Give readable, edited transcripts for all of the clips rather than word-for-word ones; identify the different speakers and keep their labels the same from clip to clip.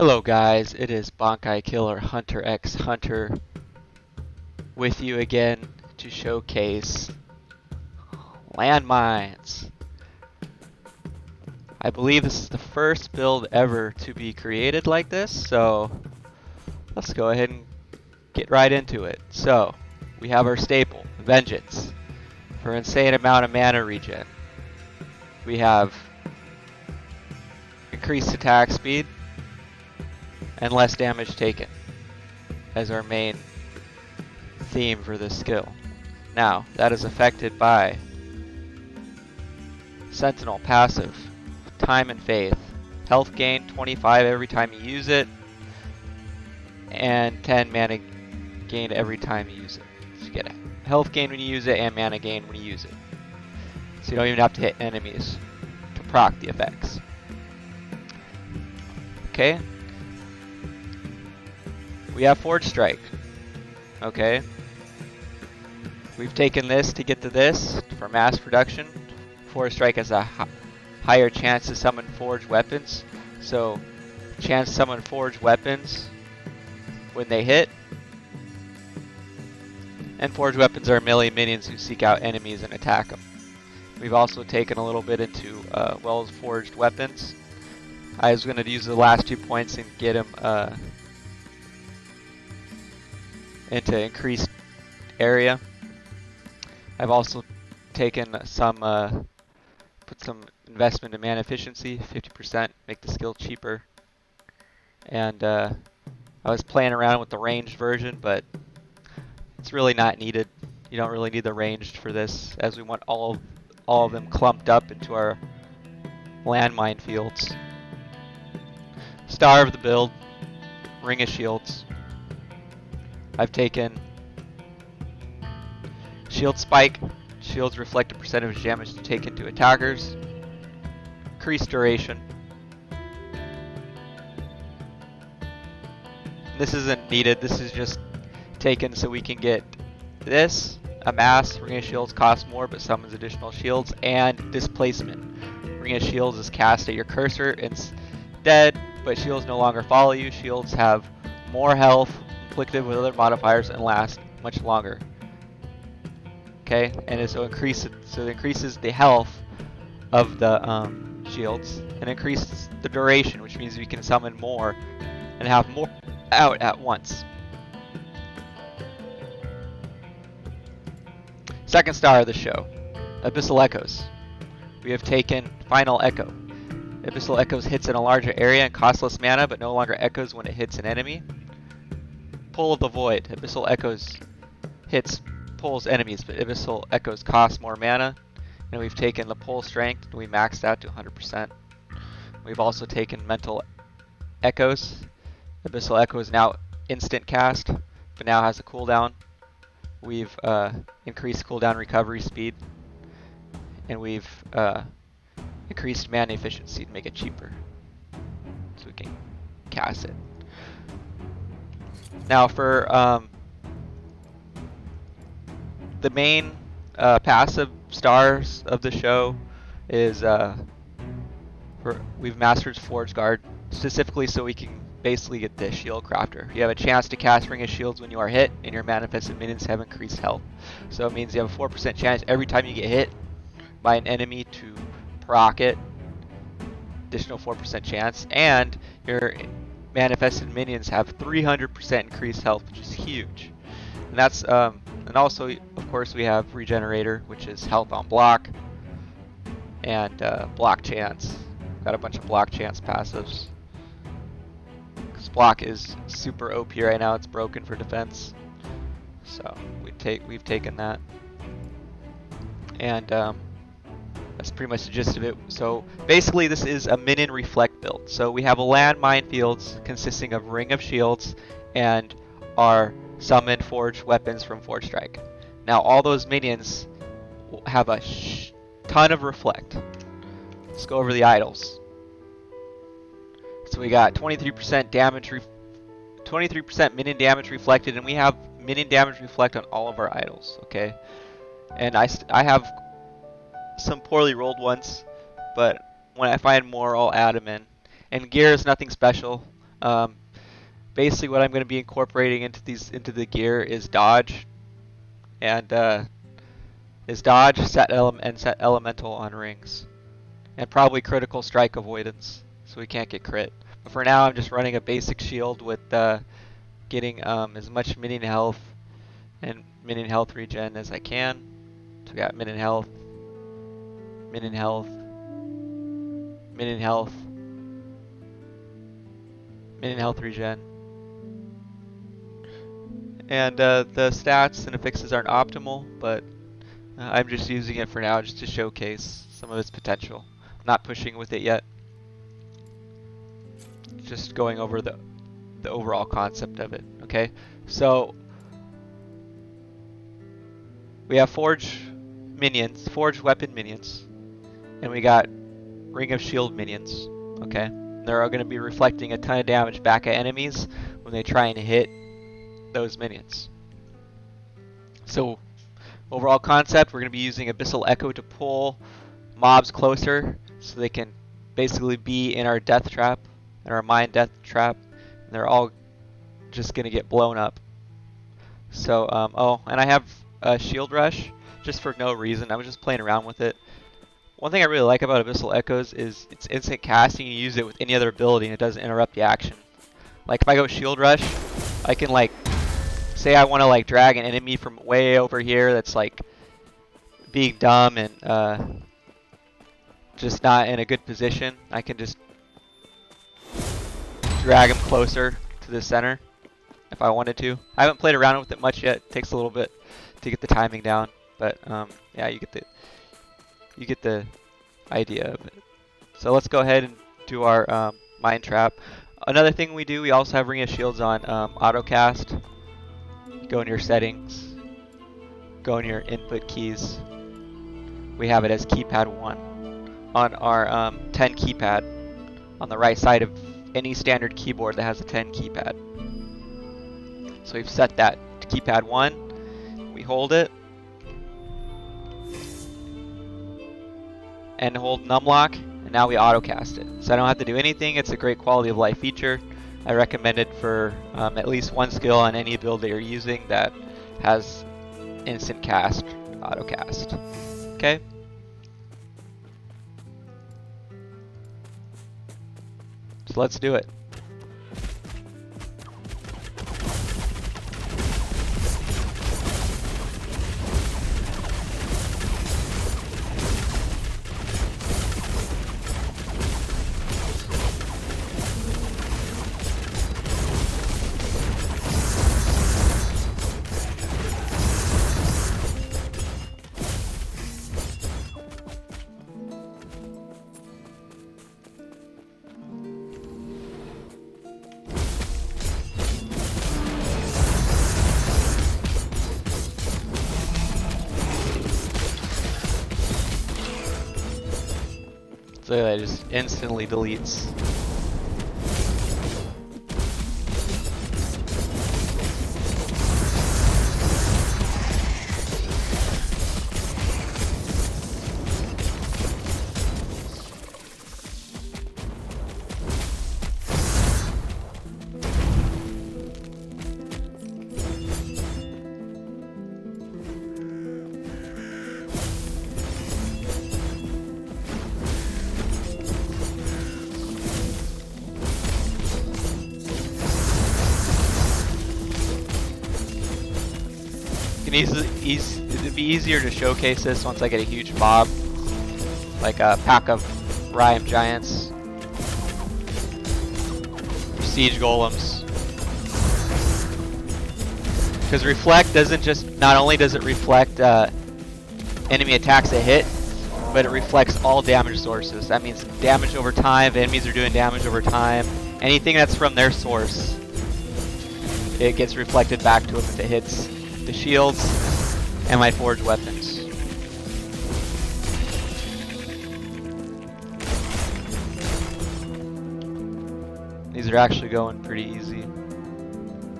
Speaker 1: Hello guys, it is Bankai Killer Hunter X Hunter with you again to showcase landmines. I believe this is the first build ever to be created like this, so let's go ahead and get right into it. So, we have our staple, Vengeance, for insane amount of mana regen. We have increased attack speed and less damage taken as our main theme for this skill. Now, that is affected by Sentinel passive, Time and Faith. Health gain 25 every time you use it, and 10 mana gain every time you use it. So you get health gain when you use it and mana gain when you use it. So you don't even have to hit enemies to proc the effects. Okay. We have Forge Strike. Okay. We've taken this to get to this for mass production. Forge Strike has a higher chance to summon forged weapons. So, chance to summon forged weapons when they hit. And forged weapons are melee minions who seek out enemies and attack them. We've also taken a little bit into Wells forged weapons. I was going to use the last 2 points and get them into increased area. I've also taken some, put some investment in mana efficiency, 50%, make the skill cheaper. And I was playing around with the ranged version, but it's really not needed. You don't really need the ranged for this, as we want all of them clumped up into our landmine fields. Star of the build, Ring of Shields. I've taken Shield Spike. Shields reflect a percentage damage taken to attackers. Increased duration. This isn't needed, this is just taken so we can get this. Amass, Ring of Shields costs more but summons additional shields, and Displacement. Ring of Shields is cast at your cursor, it's dead, but shields no longer follow you. Shields have more health, inflicted with other modifiers, and last much longer. Okay, and it increases the health of the shields, and increases the duration, which means we can summon more and have more out at once. Second star of the show, Abyssal Echoes. We have taken Final Echo. Abyssal Echoes hits in a larger area and costs less mana, but no longer echoes when it hits an enemy. Pull of the Void. Abyssal Echoes pulls enemies, but Abyssal Echoes cost more mana. And we've taken the pull strength, and we maxed out to 100%. We've also taken Mental Echoes. Abyssal Echo is now instant cast, but now has a cooldown. We've increased cooldown recovery speed, and we've increased mana efficiency to make it cheaper, so we can cast it. Now for the main passive stars of the show is we've mastered Forge Guard specifically so we can basically get the Shield Crafter. You have a chance to cast Ring of Shields when you are hit, and your manifested minions have increased health. So it means you have a 4% chance every time you get hit by an enemy to proc it, additional 4% chance, and your manifested minions have 300% increased health, which is huge. And that's and also, of course, we have Regenerator, which is health on block, and block chance. Got a bunch of block chance passives. Because block is super OP right now, it's broken for defense. So we've taken that. And that's pretty much the gist of it. So basically this is a minion reflect build. So we have a landmine fields consisting of Ring of Shields and our summoned forged weapons from Forge Strike. Now all those minions have a ton of reflect. Let's go over the idols. So we got 23% damage, 23% minion damage reflected, and we have minion damage reflect on all of our idols. Okay, and I have some poorly rolled ones, but when I find more, I'll add them in. And gear is nothing special. Basically, what I'm going to be incorporating into the gear is dodge, and set elemental on rings, and probably critical strike avoidance, so we can't get crit. But for now, I'm just running a basic shield with getting as much minion health and minion health regen as I can. So we got minion health, minion health, minion health, minion health regen. And the stats and affixes aren't optimal, but I'm just using it for now just to showcase some of its potential. I'm not pushing with it yet. Just going over the overall concept of it, okay? So we have forge weapon minions, and we got ring of shield minions, okay? They're all going to be reflecting a ton of damage back at enemies when they try and hit those minions. So overall concept, we're going to be using Abyssal Echo to pull mobs closer so they can basically be in our death trap, in our mind death trap, and they're all just going to get blown up. So, oh, and I have a shield rush just for no reason. I was just playing around with it. One thing I really like about Abyssal Echoes is it's instant casting. You use it with any other ability and it doesn't interrupt the action. Like if I go shield rush, I can like, say I want to like drag an enemy from way over here that's like being dumb and just not in a good position. I can just drag him closer to the center if I wanted to. I haven't played around with it much yet. It takes a little bit to get the timing down, but yeah, you get the idea of it. So let's go ahead and do our mind trap. Another thing we do, we also have Ring of Shields on auto cast. Go in your settings, go in your input keys. We have it as keypad 1 on our 10 keypad on the right side of any standard keyboard that has a 10 keypad. So we've set that to keypad 1. We hold it and hold numlock, and now we auto cast it. So I don't have to do anything. It's a great quality of life feature. I recommend it for at least one skill on any build that you're using that has instant cast, auto cast. Okay. So let's do it. So that just instantly deletes. It'd be easier to showcase this once I get a huge mob, like a pack of Rhyme Giants, or Siege Golems. Because Reflect doesn't just, not only does it reflect enemy attacks that hit, but it reflects all damage sources. That means damage over time, if enemies are doing damage over time, anything that's from their source, it gets reflected back to them if it hits the shields and my forged weapons. These are actually going pretty easy.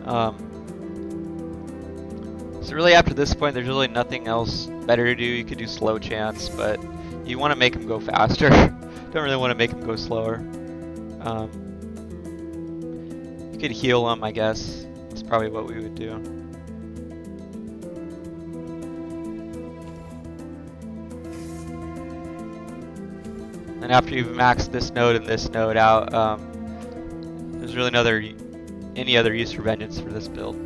Speaker 1: So really after this point there's really nothing else better to do. You could do slow chance, but you want to make them go faster. Don't really want to make them go slower. could heal them, I guess. That's probably what we would do. And after you've maxed this node and this node out, there's really any other use for Vengeance for this build.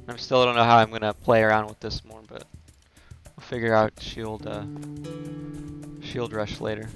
Speaker 1: I still don't know how I'm gonna play around with this more, but we'll figure out shield rush later.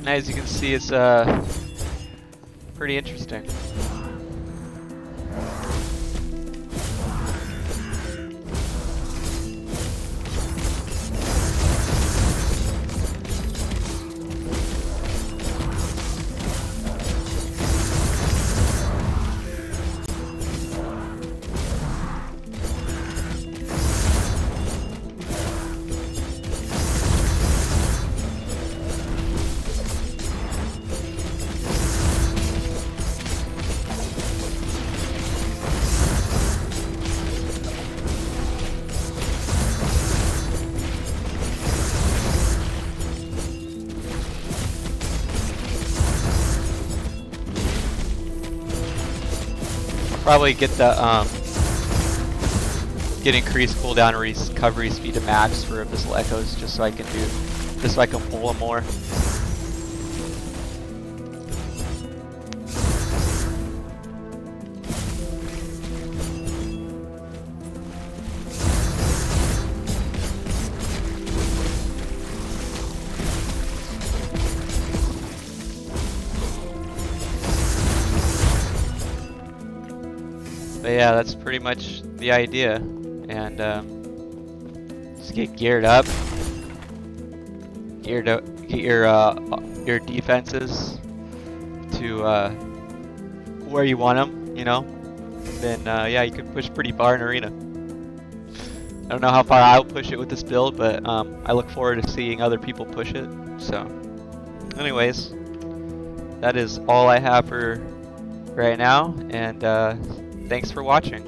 Speaker 1: As you can see, it's pretty interesting. Probably get the get increased cooldown recovery speed to max for Abyssal Echoes, just so I can pull them more. But yeah, that's pretty much the idea, and just get geared up, get your defenses to where you want them, you know. Then yeah, you can push pretty far in Arena. I don't know how far I'll push it with this build, but I look forward to seeing other people push it. So, anyways, that is all I have for right now, and thanks for watching.